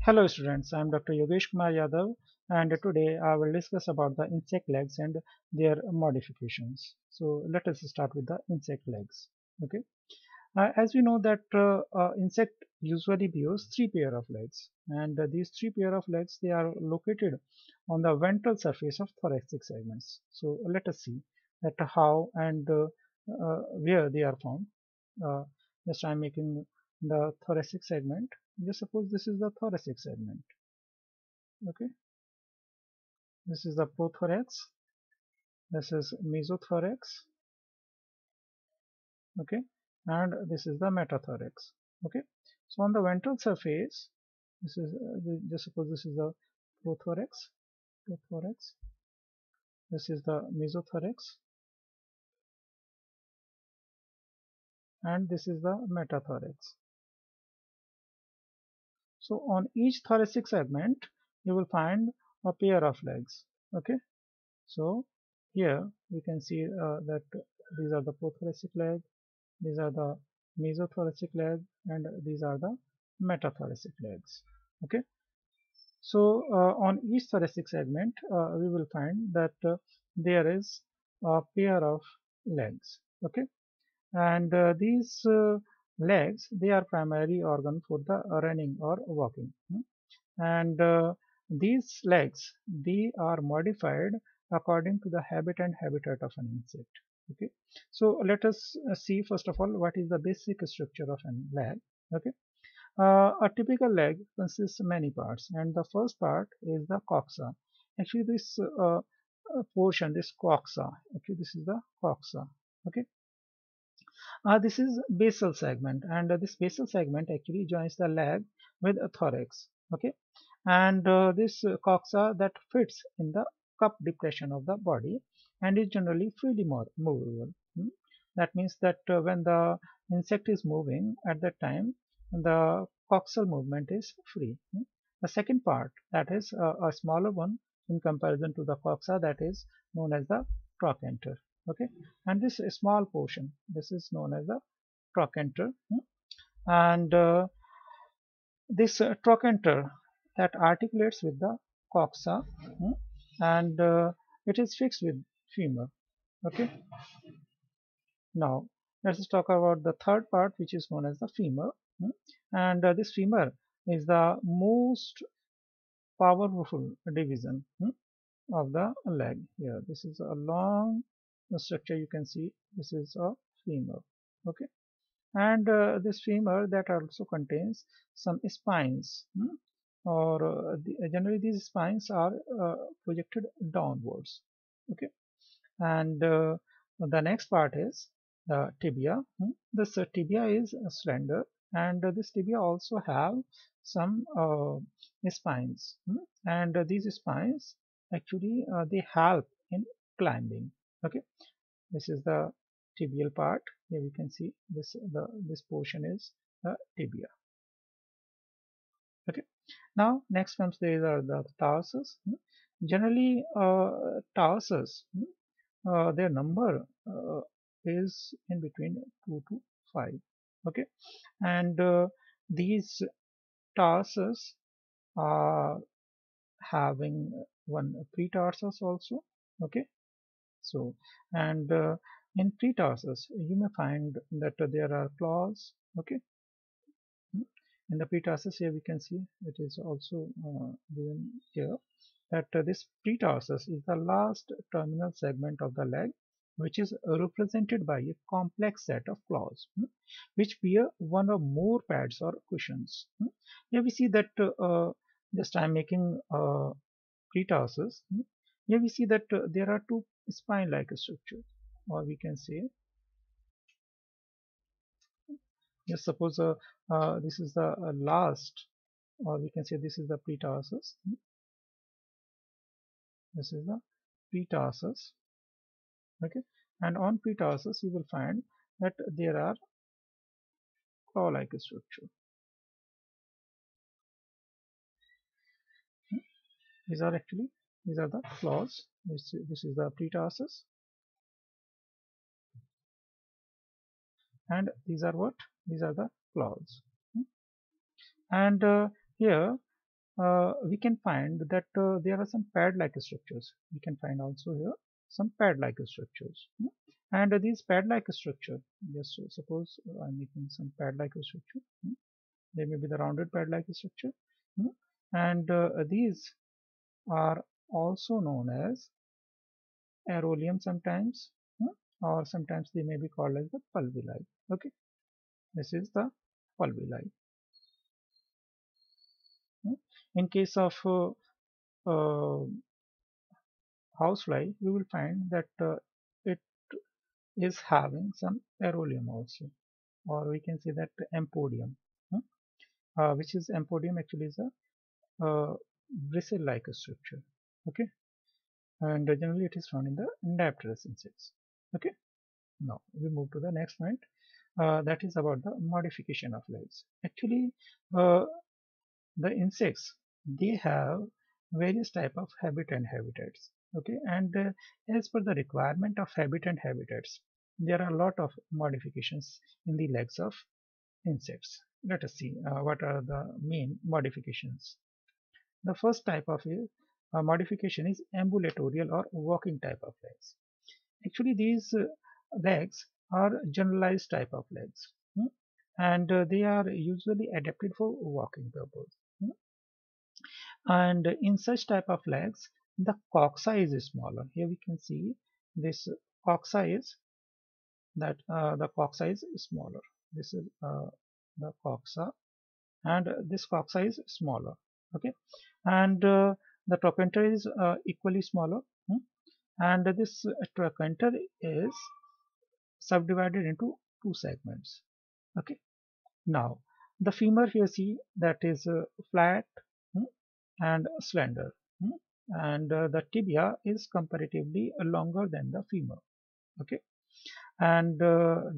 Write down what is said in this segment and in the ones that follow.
Hello students, I am Dr. Yogesh Kumar Yadav and today I will discuss about the insect legs and their modifications. So let us start with the insect legs. Okay. As we know that insect usually bears three pair of legs, and these three pair of legs, they are located on the ventral surface of thoracic segments. So let us see that how and where they are found. Uh, just I am making the thoracic segment. Just suppose this is the thoracic segment. Okay, this is the prothorax, this is mesothorax. Okay, and this is the metathorax. Okay, so on the ventral surface, this is just suppose this is the prothorax, this is the mesothorax, and this is the metathorax. So on each thoracic segment you will find a pair of legs. Okay, so here you can see that these are the prothoracic leg, these are the mesothoracic leg, and these are the metathoracic legs. Okay, so on each thoracic segment we will find that there is a pair of legs. Okay, and these legs, they are primary organ for the running or walking. And these legs, they are modified according to the habit and habitat of an insect. Okay, so let us see first of all what is the basic structure of a leg. Okay, a typical leg consists of many parts, and the first part is the coxa. Actually, this portion, this coxa, actually this is the coxa. Okay, this is basal segment, and this basal segment actually joins the leg with a thorax. Okay, and this coxa that fits in the cup depression of the body and is generally freely movable. That means that when the insect is moving at that time, the coxal movement is free. The second part, that is a smaller one in comparison to the coxa, that is known as the trochanter. Okay, and this small portion, this is known as the trochanter. And this trochanter that articulates with the coxa, and it is fixed with femur. Okay, now let's talk about the third part, which is known as the femur. And this femur is the most powerful division of the leg. Here, this is a long structure. You can see this is a femur. Okay, and this femur that also contains some spines, or generally these spines are projected downwards. Okay, and the next part is the tibia. This tibia is slender, and this tibia also have some spines, and these spines actually they help in climbing. Okay, this is the tibial part. Here we can see this portion is the tibia. Okay, now next comes there are the tarsus. Generally tarsus, their number is in between 2 to 5. Okay, and these tarsus are having one pretarsus also. Okay, so and in pretarsus you may find that there are claws. Okay, in the pretarsus, here we can see it is also given here that this pretarsus is the last terminal segment of the leg, which is represented by a complex set of claws, which bear one or more pads or cushions. Here we see that just I am making pretarsus. Here we see that there are two spine-like structures, or we can say, just suppose this is the last, or we can say this is the pretarsus. This is the pretarsus. Okay, and on pretarsus you will find that there are claw-like structure. These are actually, these are the claws. This is the pretarsus, and these are what? These are the claws. And here we can find that there are some pad-like structures. We can find also here some pad-like structures. And these pad-like structure, just suppose I'm making some pad-like structure. They may be the rounded pad-like structure. And these are also known as aerolium sometimes, or sometimes they may be called as the pulvi. Okay, this is the pulvi. In case of housefly, we will find that it is having some aerolium also, or we can say that empodium, which is empodium actually is a bristle-like structure. Okay, and generally it is found in the Dipterous insects. Okay, now we move to the next point. That is about the modification of legs. Actually, the insects, they have various type of habit and habitats. Okay, and as per the requirement of habit and habitats, there are a lot of modifications in the legs of insects. Let us see what are the main modifications. The first type of modification is ambulatorial or walking type of legs. Actually, these legs are generalized type of legs, and they are usually adapted for walking purpose. And in such type of legs, the coxa is smaller. Here we can see this coxa is that the coxa is smaller. This is the coxa, and this coxa is smaller. Okay, and the trochanter is equally smaller, and this trochanter is subdivided into two segments. Okay, now the femur here see that is flat, and slender, and the tibia is comparatively longer than the femur. Okay, and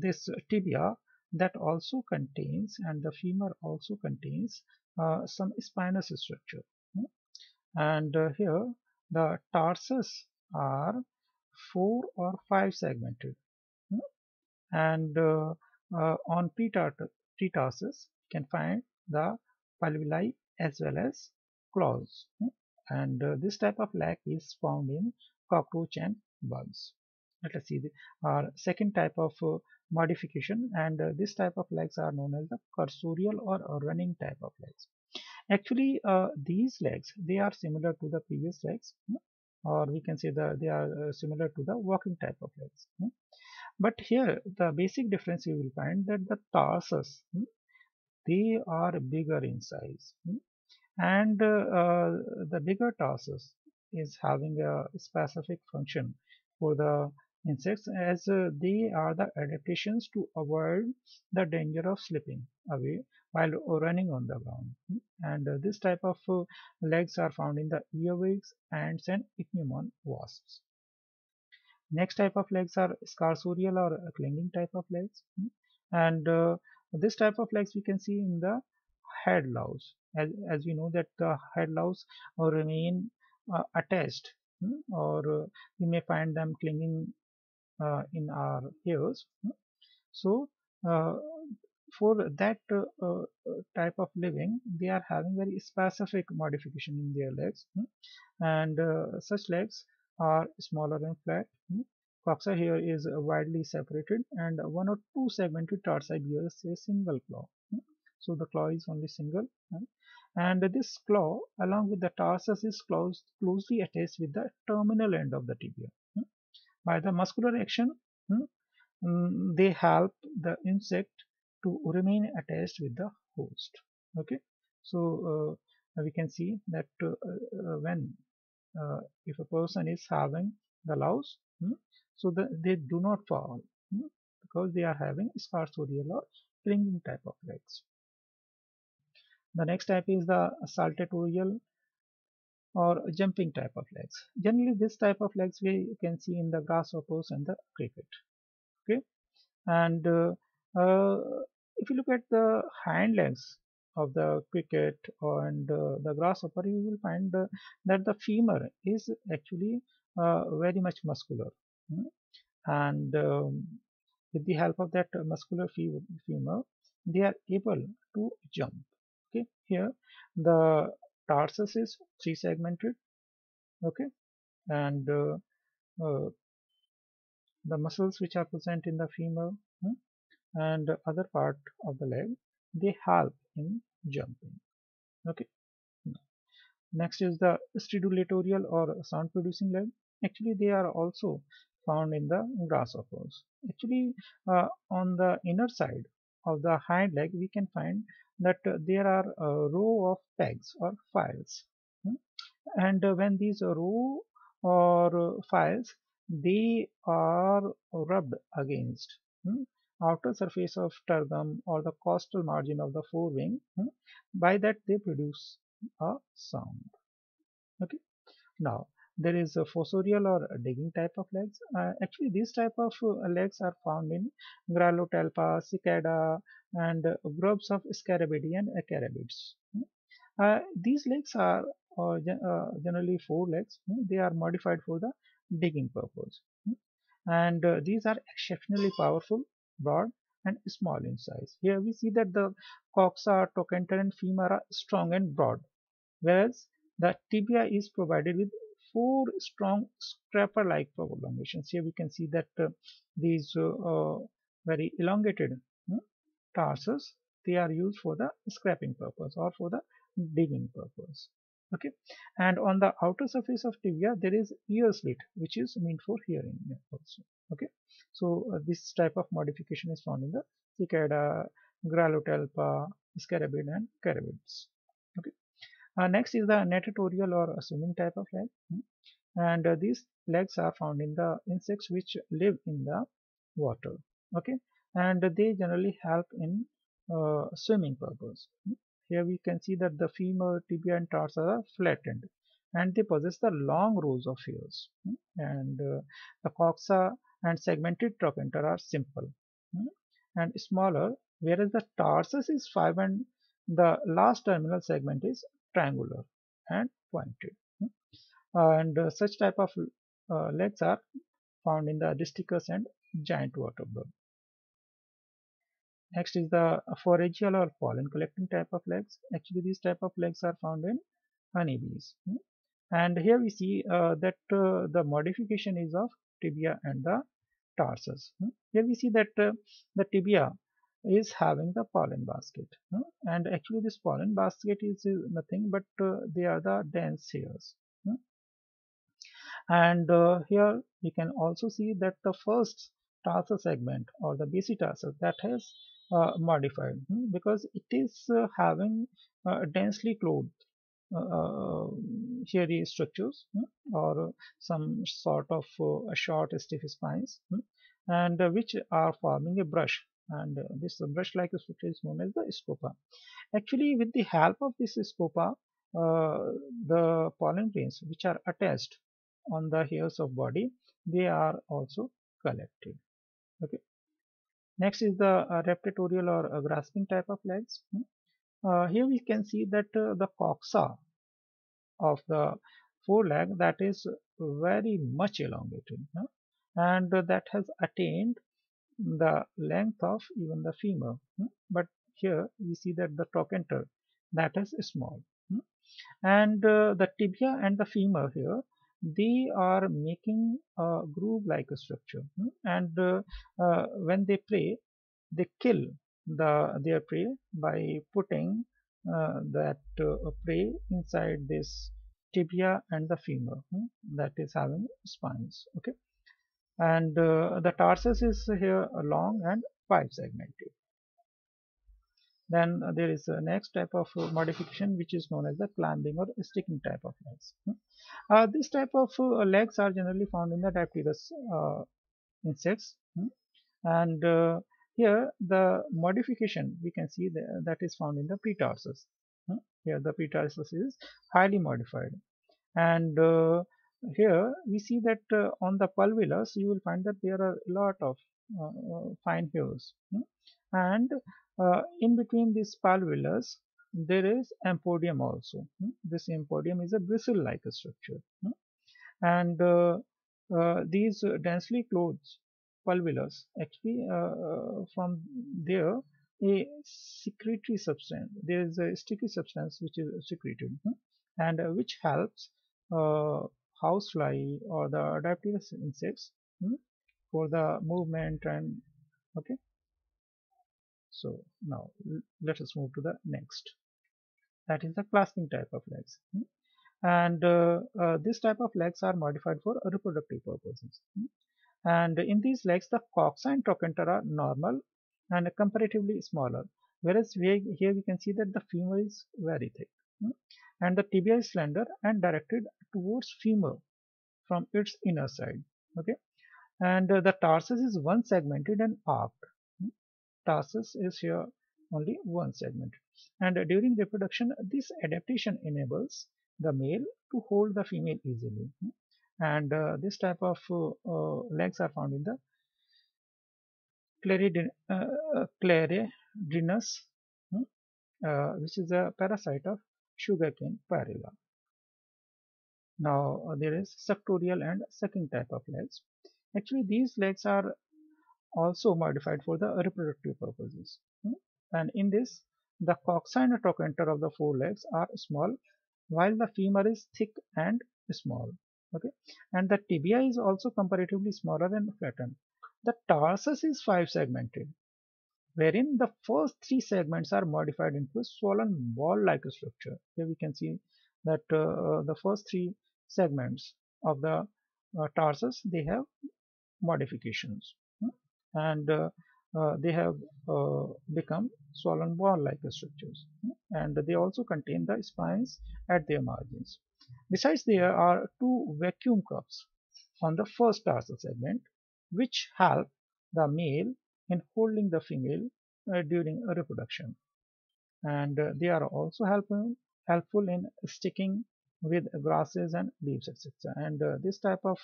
this tibia that also contains, and the femur also contains some spinous structure, and here the tarsus are 4 or 5 segmented, and on pretarsus you can find the pulvi as well as claws, and this type of lag is found in cockroach and bugs. Let us see the second type of modification, and this type of legs are known as the cursorial or running type of legs. Actually, these legs, they are similar to the previous legs, or we can say that they are similar to the walking type of legs. But here the basic difference you will find that the tarsus, they are bigger in size, and the bigger tarsus is having a specific function for the insects, as they are the adaptations to avoid the danger of slipping away while running on the ground. And this type of legs are found in the earwigs, ants, and ichneumon wasps. Next type of legs are scarsorial or clinging type of legs, and this type of legs we can see in the head louse, as we know that the head louse remain attached, or we may find them clinging in our ears. So for that type of living, they are having very specific modification in their legs, and such legs are smaller and flat. Coxa here is widely separated, and 1 or 2 segmented tarsi bears a single claw. So the claw is only single, and this claw along with the tarsus is closely attached with the terminal end of the tibia. By the muscular action, they help the insect to remain attached with the host. Okay, so we can see that when if a person is having the louse, so they do not fall, because they are having scarsorial or clinging type of legs. The next type is the saltatorial or jumping type of legs. Generally, this type of legs we can see in the grasshoppers and the cricket. Okay, and uh, if you look at the hind legs of the cricket and the grasshopper, you will find that the femur is actually very much muscular, and with the help of that muscular femur, they are able to jump. Okay, here the tarsus is three segmented, okay, and uh, the muscles which are present in the femur, and other part of the leg, they help in jumping, okay. Next is the stridulatorial or sound producing leg. Actually, they are also found in the grasshoppers. Actually, on the inner side of the hind leg, we can find that there are a row of pegs or files. Hmm? And when these row or files, they are rubbed against outer surface of tergum or the costal margin of the forewing, by that they produce a sound. Okay. Now there is a fossorial or a digging type of legs. Actually, these type of legs are found in Gralotalpa, Cicada, and groups of Scarabidae and Acarabids. These legs are generally four legs. They are modified for the digging purpose, and these are exceptionally powerful, broad, and small in size. Here we see that the coxa, trochanter, and femur are strong and broad, whereas the tibia is provided with four strong scraper-like prolongations. Here we can see that these very elongated tarsus, they are used for the scraping purpose or for the digging purpose. Okay, and on the outer surface of tibia there is ear slit, which is meant for hearing also. Okay, so this type of modification is found in the cicada, gralotalpa, scarabid, and carabids. Okay. Next is the natatorial or swimming type of leg, and these legs are found in the insects which live in the water. Okay, and they generally help in swimming purpose. Here we can see that the femur, tibia, and tarsus are flattened, and they possess the long rows of hairs. And the coxa and segmented trochanter are simple and smaller, whereas the tarsus is 5 and the last terminal segment is triangular and pointed. And such type of legs are found in the disticus and giant vertebrate. Next is the pharygeal or pollen collecting type of legs. Actually, these type of legs are found in honeybees. And here we see that the modification is of tibia and the tarsus. Here we see that the tibia is having the pollen basket, and actually this pollen basket is nothing but they are the dense hairs. And here we can also see that the first tarsus segment or the basic tarsus that has modified, because it is having densely clothed hairy structures, or some sort of short stiff spines, and which are forming a brush, and this brush like structure is known as the scopa. Actually, with the help of this scopa, the pollen grains which are attached on the hairs of body, they are also collected. Okay. Next is the reptatorial or grasping type of legs. Here we can see that the coxa of the foreleg, that is very much elongated, and that has attained the length of even the femur. But here we see that the trochanter, that is small, and the tibia and the femur here, they are making a groove like a structure, and when they prey, they kill their prey by putting that prey inside this tibia and the femur, that is having spines. Okay, and the tarsus is here long and five segmented. Then there is a next type of modification which is known as the clambing or sticking type of legs. This type of legs are generally found in the dipterous insects, and here the modification we can see that is found in the pretarsus. Here the pretarsus is highly modified, and here we see that on the pulvillus you will find that there are a lot of fine hairs, and in between this pulvillus there is empodium also. This empodium is a bristle-like structure, and these densely clothed pulvillus, actually from there a secretory substance. There is a sticky substance which is secreted, and which helps uh, housefly or the adaptive insects, for the movement and okay. So now let us move to the next. That is the clasping type of legs. And this type of legs are modified for reproductive purposes. And in these legs, the coxa and trochanter are normal and comparatively smaller, whereas here we can see that the femur is very thick, and the tibia is slender and directed towards femur from its inner side. Okay, and the tarsus is one segmented and arced. Tarsus is here only one segment. And during reproduction, this adaptation enables the male to hold the female easily. And this type of legs are found in the Claridinus, which is a parasite of sugarcane pyrilla. Now there is suctorial and sucking type of legs. Actually, these legs are also modified for the reproductive purposes. And in this, the coxa and trochanter of the forelegs are small, while the femur is thick and small. Okay, and the tibia is also comparatively smaller and flattened. The tarsus is five segmented, wherein the first three segments are modified into a swollen ball-like structure. Here we can see that the first three segments of the tarsus, they have modifications, and they have become swollen ball-like structures, and they also contain the spines at their margins. Besides, there are two vacuum cups on the first tarsal segment, which help the male in holding the female during reproduction, and they are also helpful in sticking with grasses and leaves, etc. And this type of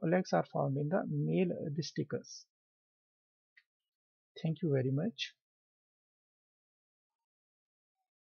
legs are found in the male disticus. Thank you very much.